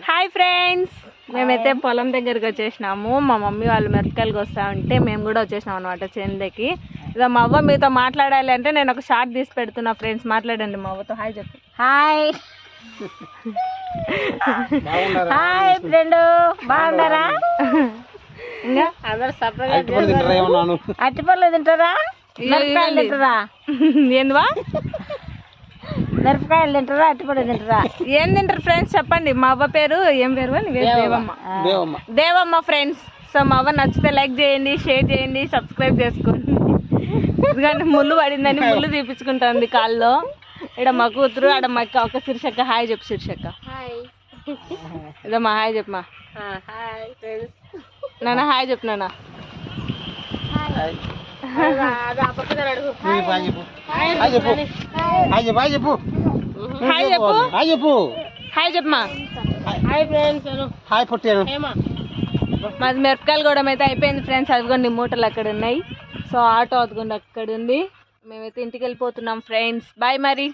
Hi friends, మేమైతే పొలం దగ్గరికి వచ్చేసినాము. మా మమ్మీ వాళ్ళు మిరపకాయలకు వస్తా ఉంటే మేము కూడా వచ్చేసినాం అనమాట చెందకి. ఇక మా అవ్వ మీతో మాట్లాడాలి అంటే నేను ఒక షార్ట్ తీసి పెడుతున్నా. ఫ్రెండ్స్ మాట్లాడండి, మా అవ్వతో హాయ్ చెప్పు. హాయ్ హాయ్ ఫ్రెండ్, బాగున్నారా? ఇంకా అందరు సపరేట్ అట్టిపళ్ళు తింటారా? మిరపకాయలు తింటారా? ఏందివా? మిరపకాయలు తింటారా? అట్టిపళ్ళు తింటారా? ఏం తింటారు ఫ్రెండ్స్ చెప్పండి. మా అవ్వ పేరు ఏం పేరు? దేవమ్మ. దేవమ్మ ఫ్రెండ్స్. సో మా అవ్వ నచ్చితే లైక్ చేయండి, షేర్ చేయండి, సబ్స్క్రైబ్ చేసుకోండి. ఎందుకంటే ముళ్ళు పడిందని ముళ్ళు తీపించుకుంటుంది కాల్లో. ఇక్కడ మా కూతురు, ఆడ మా అక్క. ఒక శీర్షక్క హాయ్ చెప్పు. శీర్షక్క ఇదమ్మా హాయ్ చెప్పమా. నాన్న హాయ్ చెప్పు. నాన్న హాయ్ చెప్పమా. మాది మిరపకాయలు కూడా అయితే అయిపోయింది ఫ్రెండ్స్. అదిగోండి మూటలు అక్కడ ఉన్నాయి. సో ఆటో అదిగోండి అక్కడ ఉంది. మేమైతే ఇంటికి వెళ్ళిపోతున్నాం ఫ్రెండ్స్. బాయ్ మరి.